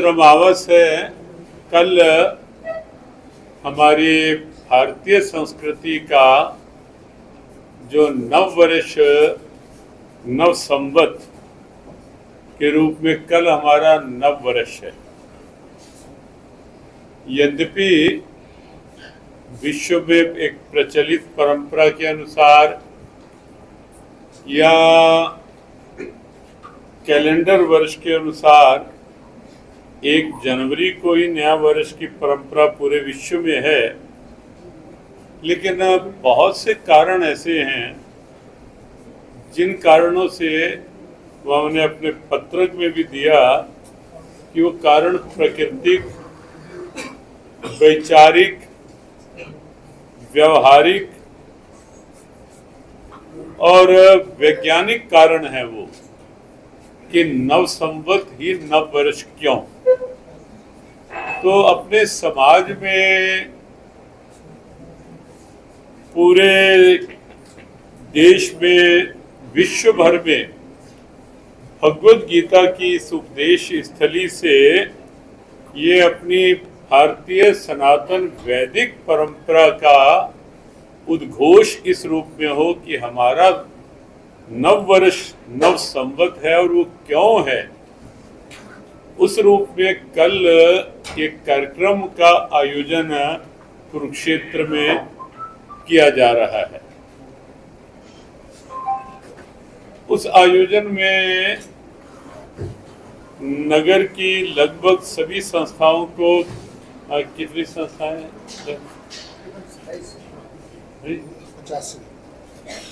अमावस है। कल हमारी भारतीय संस्कृति का जो नव वर्ष नव संवत के रूप में कल हमारा नव वर्ष है। यद्यपि विश्व में एक प्रचलित परंपरा के अनुसार या कैलेंडर वर्ष के अनुसार 1 जनवरी को ही नया वर्ष की परंपरा पूरे विश्व में है, लेकिन बहुत से कारण ऐसे हैं जिन कारणों से वो हमने अपने पत्रक में भी दिया कि वो कारण प्राकृतिक, वैचारिक, व्यवहारिक और वैज्ञानिक कारण है वो कि नव संवत ही नव वर्ष क्यों। तो अपने समाज में, पूरे देश में, विश्व भर में भगवद गीता की इस उपदेश स्थली से ये अपनी भारतीय सनातन वैदिक परंपरा का उद्घोष इस रूप में हो कि हमारा नव वर्ष नव संवत है और वो क्यों है, उस रूप में कल एक कार्यक्रम का आयोजन कुरुक्षेत्र में किया जा रहा है। उस आयोजन में नगर की लगभग सभी संस्थाओं को, कितनी संस्थाएं हैं?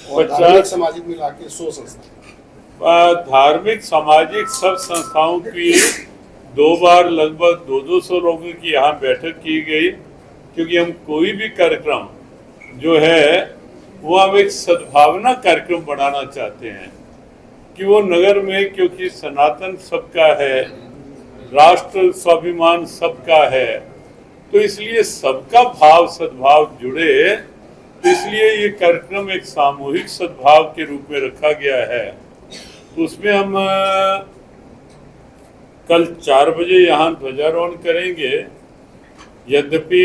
50 सामाजिक मिला के 100 संस्था, धार्मिक सामाजिक सब संस्थाओं की 2 बार लगभग 200 लोगों की यहाँ बैठक की गई। क्योंकि हम कोई भी कार्यक्रम जो है वो हम एक सद्भावना कार्यक्रम बनाना चाहते हैं कि वो नगर में, क्योंकि सनातन सबका है, राष्ट्र स्वाभिमान सबका है, तो इसलिए सबका भाव सद्भाव जुड़े। तो इसलिए ये कार्यक्रम एक सामूहिक सद्भाव के रूप में रखा गया है। तो उसमें हम कल 4 बजे यहाँ ध्वजारोहण करेंगे। यद्यपि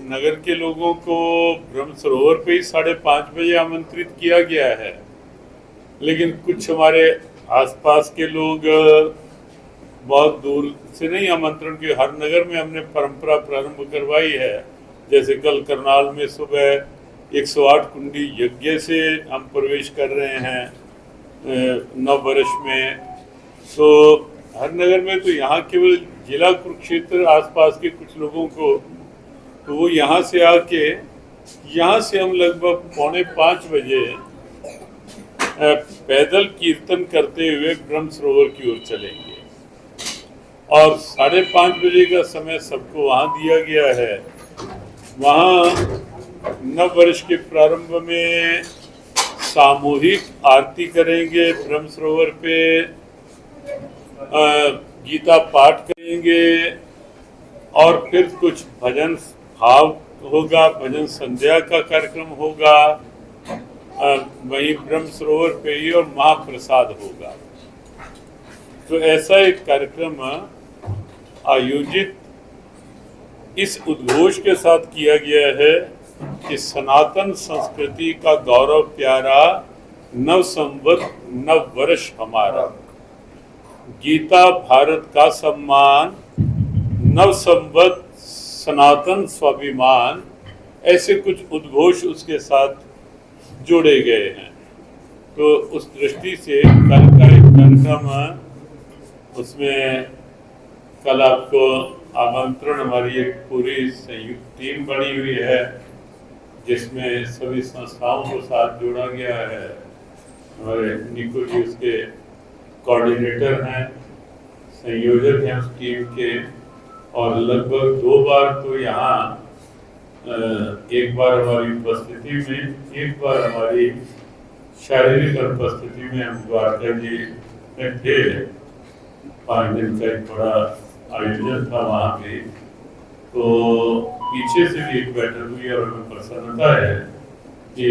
नगर के लोगों को ब्रह्म सरोवर पे ही 5:30 बजे आमंत्रित किया गया है, लेकिन कुछ हमारे आसपास के लोग बहुत दूर से नहीं आमंत्रण की, हर नगर में हमने परंपरा प्रारंभ करवाई है। जैसे कल करनाल में सुबह 108 कुंडी यज्ञ से हम प्रवेश कर रहे हैं नव वर्ष में। तो हर नगर में, तो यहाँ केवल जिला कुरुक्षेत्र आसपास के कुछ लोगों को, तो वो यहाँ से आके, यहाँ से हम लगभग 4:45 बजे पैदल कीर्तन करते हुए ब्रह्म सरोवर की ओर चलेंगे। और 5:30 बजे का समय सबको वहाँ दिया गया है। वहाँ नव वर्ष के प्रारंभ में सामूहिक आरती करेंगे, ब्रह्म सरोवर पे गीता पाठ करेंगे और फिर कुछ भजन भाव होगा, भजन संध्या का कार्यक्रम होगा वहीं ब्रह्म सरोवर पे ही, और महाप्रसाद होगा। तो ऐसा एक कार्यक्रम आयोजित इस उद्घोष के साथ किया गया है कि सनातन संस्कृति का गौरव प्यारा, नव संवत नव वर्ष हमारा, गीता भारत का सम्मान, नव संवत सनातन स्वाभिमान, ऐसे कुछ उद्घोष उसके साथ जोड़े गए हैं। तो उस दृष्टि से कल का एक कार्यक्रम, उसमें कल आपको आमंत्रण, हमारी एक पूरी संयुक्त टीम बनी हुई है जिसमें सभी संस्थाओं को साथ जोड़ा गया है। हमारे निको जी उसके कोऑर्डिनेटर हैं, संयोजक हैं उस टीम के। और लगभग 2 बार तो यहाँ, एक बार हमारी उपस्थिति में, एक बार हमारी शारीरिक अनुपस्थिति में हम द्वारका जी में थे। 5 दिन का एक बड़ा आयोजन था वहाँ पे। तो पीछे से भी एक बैठक हुई और हमें प्रसन्नता है कि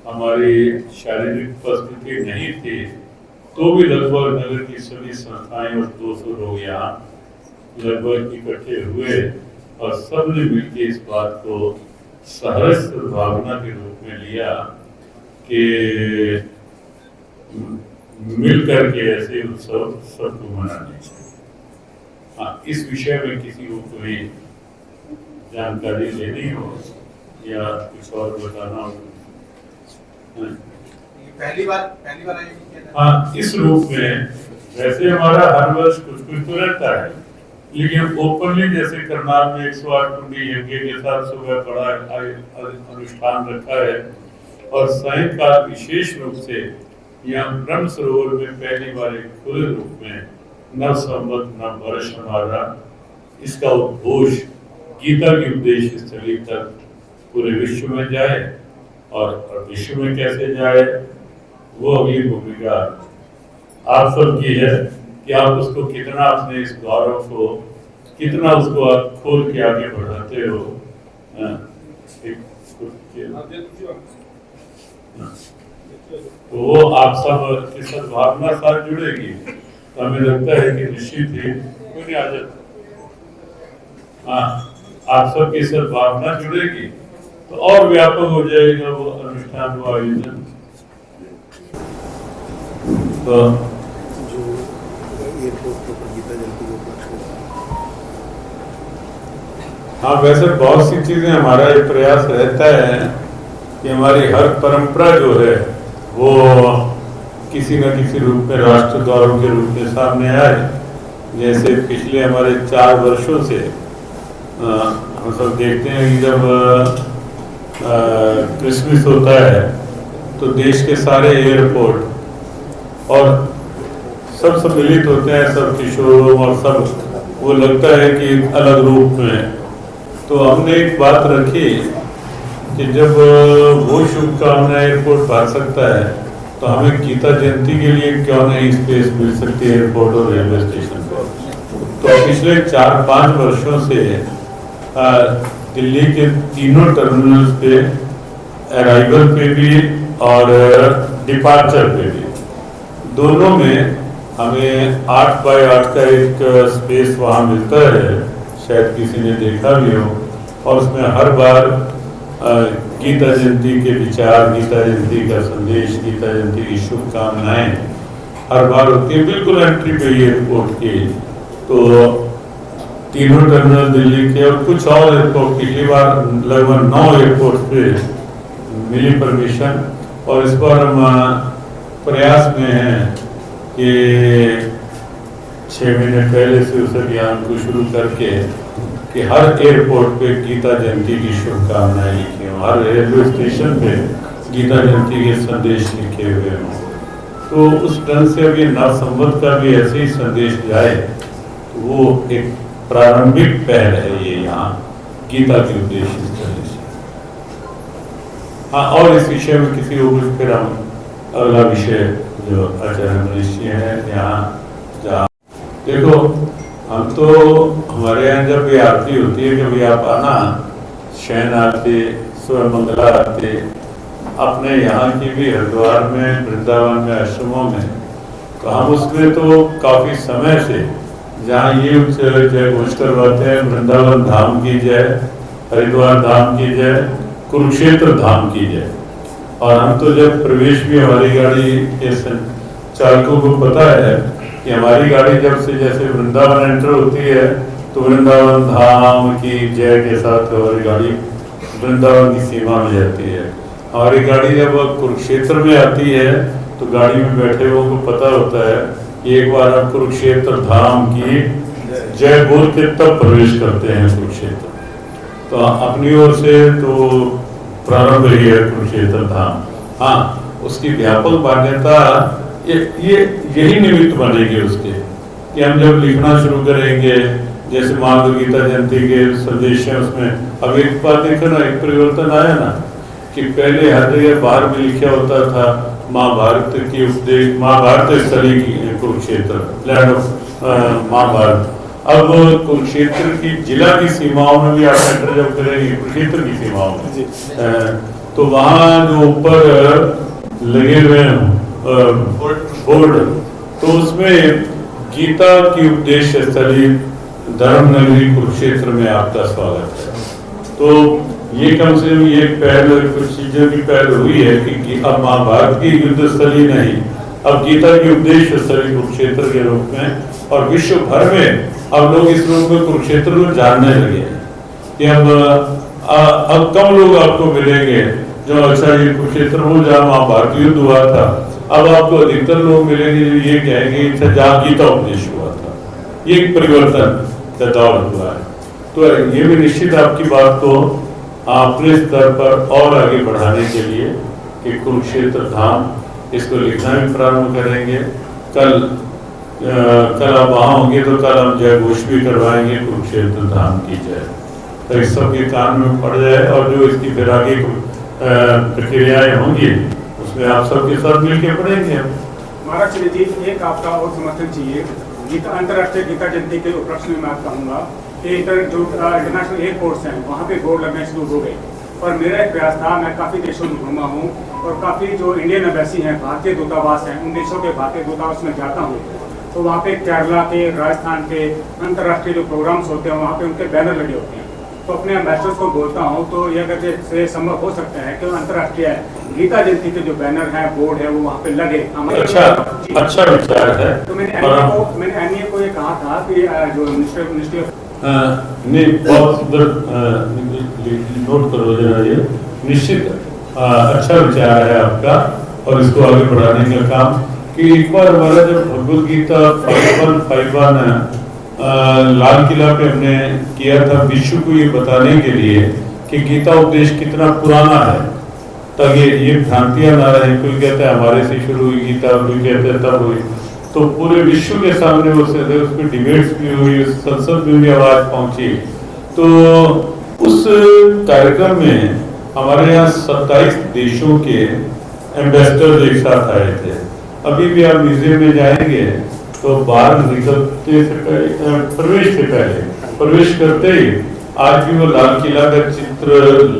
हमारी शारीरिक उपस्थिति नहीं थी तो भी लगभग नगर की सभी संस्थाएं और 200 लोग यहाँ लगभग इकट्ठे हुए और सबने मिलकर इस बात को सहर्ष भावना के रूप में लिया कि मिल करके ऐसे उत्सव सबको मनाने चाहिए। हाँ, इस विषय में किसी को कोई जानकारी लेनी हो या कुछ और बताना हो? पहली बार हाँ, इस रूप में वैसे हमारा हर वर्ष कुछ कुछ तो रहता है, लेकिन ओपनली जैसे करनाल में 108 कुंडी यज्ञ के साथ सुबह बड़ा अनुष्ठान रखा है और सायंकाल विशेष रूप से यहाँ ब्रह्म सरोवर में पहली बार एक खुले रूप में नव संवत नव वर्ष हमारा इसका उद्घोष गीता की उपदेश स्थली तक पूरे विश्व में जाए और विश्व में कैसे जाए वो अगली भूमिका आप सबकी है कि आप उसको कितना अपने इस गौरव को कितना उसको आप खोल के आगे बढ़ाते हो। तो वो आप सब की सद्भावना साथ जुड़ेगी तो हमें लगता है कि निश्चित ही कोई आ जाता। हाँ, आप सबकी सद्भावना जुड़ेगी तो और व्यापक हो जाएगा वो अनुष्ठान वो आयोजन। तो जो एयरपोर्ट पर गीता जयंती के उपलक्ष्य में, हाँ, वैसे बहुत सी चीजें हमारा ये प्रयास रहता है कि हमारी हर परंपरा जो है वो किसी न किसी रूप में राष्ट्र द्वारों के रूप में सामने आए। जैसे पिछले हमारे 4 वर्षों से हम सब देखते हैं कि जब क्रिसमस होता है तो देश के सारे एयरपोर्ट और सब सम्मिलित होते हैं, सब किशोर और सब, वो लगता है कि एक अलग रूप में। तो हमने एक बात रखी कि जब वो शुभकामना एयरपोर्ट भर सकता है तो हमें गीता जयंती के लिए क्यों नहीं स्पेस मिल सकती है एयरपोर्ट और रेलवे स्टेशन पर। तो पिछले 4-5 वर्षों से दिल्ली के तीनों टर्मिनल्स पे अराइवल पे भी और डिपार्चर पे भी दोनों में हमें 8 बाय 8 का एक स्पेस वहाँ मिलता है, शायद किसी ने देखा भी हो। और उसमें हर बार गीता जयंती के विचार, गीता जयंती का संदेश, गीता जयंती की शुभकामनाएं हर बार होती है बिल्कुल एंट्री पे एयरपोर्ट की। तो तीनों टर्मिनल दिल्ली के और कुछ और एयरपोर्ट, पिछली बार लगभग 9 एयरपोर्ट पे मिली परमिशन। और इस बार हम प्रयास में हैं कि 6 महीने पहले से उस अभियान को शुरू करके कि हर एयरपोर्ट पे गीता जयंती की शुभकामनाएं लिखी हों, हर रेलवे स्टेशन पे गीता जयंती के संदेश लिखे हुए हों। तो उस ढंग से अब ये नव संवत का भी ऐसे ही संदेश जाए तो वो एक प्रारंभिक पहल है ये यहाँ गीता के उद्देश्य से। हाँ, और इस विषय में किसी को कुछ फिर हम अगला विषय जो आचार्य मनीष जी हैं यहाँ जहाँ देखो, हम तो हमारे यहाँ जब भी आरती होती है कभी आप आना, शयन आरती, स्वयं मंगला आरती, अपने यहाँ की भी हरिद्वार में, वृंदावन में, आश्रमों में, तो हम उसमें तो काफी समय से जहाँ ये जय घोष करवाते हैं, वृंदावन धाम की जय, हरिद्वार धाम की जय, कुरुक्षेत्र धाम की जय। और हम तो जब प्रवेश भी हमारी गाड़ी के चालकों को पता है कि हमारी गाड़ी जब से जैसे वृंदावन एंटर होती है तो वृंदावन धाम की जय के साथ हमारी गाड़ी वृंदावन की सीमा में जाती है। हमारी गाड़ी जब कुरुक्षेत्र में आती है तो गाड़ी में बैठे लोगों को पता होता है कि एक बार हम कुरुक्षेत्र धाम की जय बोल के तब प्रवेश करते हैं कुरुक्षेत्र। तो अपनी ओर से तो प्रारंभ ही है कुरुक्षेत्र धाम। हाँ, उसकी व्यापक मान्यता यही निमित्त बनेगी उसके कि हम जब लिखना शुरू करेंगे, जैसे मान लो गीता जयंती के संदेश है उसमें अब एक बात देखो ना, एक परिवर्तन आया ना कि पहले हर जगह बाहर में लिखा होता था महाभारत की उपदेश, महाभारत स्थली की कुरुक्षेत्र, लैंड ऑफ महाभारत। अब कुरुक्षेत्र की जिला की सीमाओं में भी आप एंटर जब करेंगे कुरुक्षेत्र की सीमाओं में तो वहाँ जो ऊपर लगे हुए हैं बोर्ड, तो उसमें गीता की उपदेश स्थली धर्म नगरी कुरुक्षेत्र में आपका स्वागत है। तो ये कम से कम ये पहल, कुछ चीजों की पहल हुई है कि अब महाभारत की युद्ध स्थली नहीं, अब गीता की उपदेश स्थली कुरुक्षेत्र के रूप में और विश्व भर में अब लोग इस रूप में कुरुक्षेत्र को जानने लगे हैं कि अब कम लोग आपको मिलेंगे जो अच्छा ये कुरुक्षेत्र हो जहाँ महाभारत युद्ध हुआ था। अब आपको अधिकतर लोग मिलेंगे जो ये कहेंगे जहाँ गीता उपदेश हुआ था। ये एक परिवर्तन का दौर हुआ है। तो ये भी निश्चित आपकी बात को अपने स्तर पर और आगे बढ़ाने के लिए कि कुरुक्षेत्र धाम, इसको लिखना भी प्रारंभ करेंगे। कल आप वहाँ होंगे तो कल हम जय घोष भी करवाएंगे, कुरुक्षेत्र धाम की जय, तो इस सब के कान में पड़ जाए। और जो इसकी फिर आगे प्रक्रियाएं होंगी उसमें आप सबके साथ मिलकर पढ़ेंगे। महाराज जी, एक आपका और समर्थन चाहिए। गीता अंतर्राष्ट्रीय गीता जयंती के उपलक्ष्य में मैं कहूँगा कि जो इंटरनेशनल एयरपोर्ट्स हैं वहाँ पे बोर्ड लगने शुरू हो गए। और मेरा एक प्रयास था, मैं काफ़ी देशों में घूमा हूँ और काफ़ी जो इंडियन एम्बेसी हैं, भारतीय दूतावास हैं, उन देशों के भारतीय दूतावास में जाता हूँ तो वहाँ पे केरला के, राजस्थान के अंतर्राष्ट्रीय जो प्रोग्राम्स होते हैं वहाँ पे उनके बैनर लगे होते हैं। तो अपने एम्बेसडर्स को बोलता हूँ तो यह अगर से संभव हो सकता है कि अंतर्राष्ट्रीय गीता जयंती के जो बैनर हैं, बोर्ड है, वो वहाँ पे लगे। अच्छा विचार है। तो मैंने एनईए को ये कहा था कि जो मिनिस्ट्री नहीं, बहुत सुंदर नोट करो जरा, ये निश्चित अच्छा विचार है आपका और इसको आगे बढ़ाने का काम। कि एक बार हमारा जब भगवद गीता 5151 लाल किला पे हमने किया था, विश्व को ये बताने के लिए कि गीता उपदेश कितना पुराना है, ताकि ये भ्रांतियां ना रहे। कोई कहता है हमारे से शुरू हुई गीता, कोई कहता है तब हुई। तो पूरे विश्व के सामने उस पर डिबेट्स भी हुई, संसद में भी आवाज पहुंची। तो उस कार्यक्रम में हमारे यहाँ 27 देशों के एम्बेसडर एक साथ आए थे। अभी भी आप म्यूजियम में जाएंगे तो बाहर निकलते से पहले प्रवेश करते ही आज भी वो लाल किला का चित्र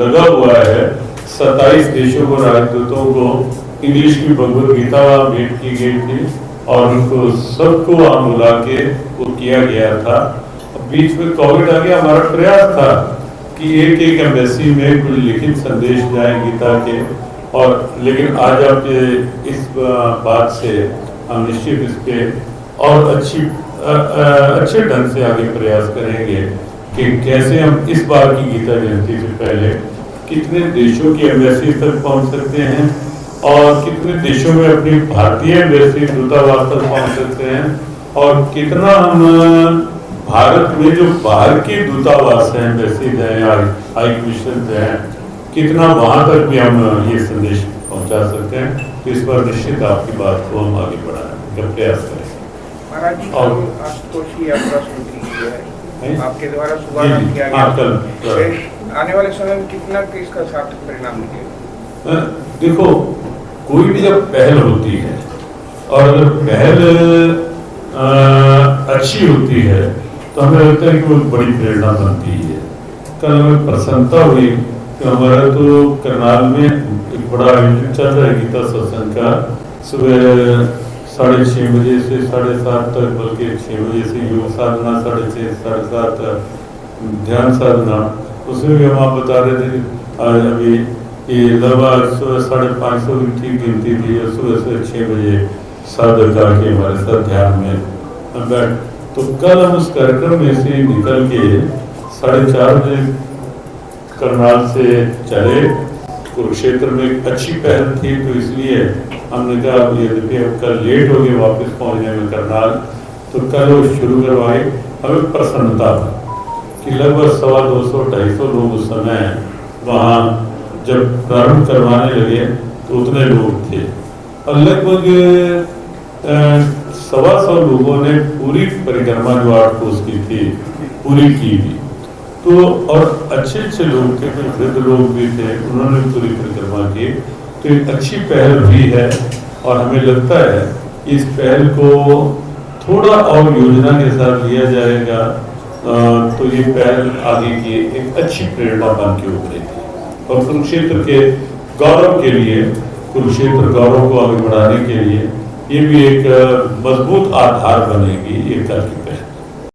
लगा हुआ है। 27 देशों को, राजदूतों को इंग्लिश की भगवद गीता भेंट की गई थी और उनको सबको वहां बुला के वो किया गया था। बीच में कोविड आ गया। हमारा प्रयास था कि एक एम्बेसी में कुछ लिखित संदेश जाए गीता के, और लेकिन आज आप इस बात से हम निश्चित इस पे और अच्छे ढंग से आगे प्रयास करेंगे कि कैसे हम इस बार की गीता जयंती से पहले कितने देशों की एम्बेसी तक पहुंच सकते हैं और कितने देशों में अपनी भारतीय एम्बेसी दूतावास तक पहुंच सकते हैं, और कितना हम भारत में जो बाहर के दूतावास हैं, एम्बेसीज हैं, हाई कमीशन हैं, कितना वहां तक भी हम ये संदेश पहुंचा सकते हैं। तो इस पर निश्चित आपकी बात को हम आगे बढ़ाने का प्रयास करेंगे। महाराज जी, आशुतोष की यात्रा शुरू की है, आपके द्वारा शुभारंभ किया गया। आने वाले समय में कितना इसका सार्थक परिणाम निकलेगा? देखो, कोई भी जब पहल होती है और अगर पहल अच्छी होती है तो हमें लगता है कि वो बड़ी प्रेरणा बनती है। कल हमें प्रसन्नता हुई कि हमारा तो करनाल में एक बड़ा आयोजन चल रहा है गीता सत्संग का, सुबह 6:30 बजे से 7:30 तक, बल्कि 6 बजे से योग साधना, 6:30 साढ़े 7 ध्यान साधना। उसमें भी हम आप बता रहे थे आज अभी ये लगभग 550 की ठीक गिनती थी और सुबह से 6 बजे साधक आके हमारे साथ ध्यान में बैठ। तो कल हम उस कार्यक्रम में से निकल के 4:30 बजे करनाल से चले। कुरुक्षेत्र में एक अच्छी पहल थी तो इसलिए हमने कहा यद्यपि अब कल लेट हो गए वापस पहुंचने में करनाल, तो कल वो शुरू करवाए। हमें प्रसन्नता कि लगभग 250-250 लोग उस समय वहाँ जब प्रारंभ करवाने लगे तो उतने लोग थे और लगभग 125 लोगों ने पूरी परिक्रमा जो 8 कोस की थी पूरी की थी। तो और अच्छे लोग थे, कुछ वृद्ध लोग भी थे, उन्होंने पूरी परिक्रमा की। तो एक अच्छी पहल भी है और हमें लगता है इस पहल को थोड़ा और योजना के साथ लिया जाएगा तो ये पहल आगे की एक अच्छी प्रेरणा बन के उभरेगी और कुरुक्षेत्र के गौरव के लिए, कुरुक्षेत्र गौरव को आगे बढ़ाने के लिए ये भी एक मजबूत आधार बनेगी ये कल की पहल।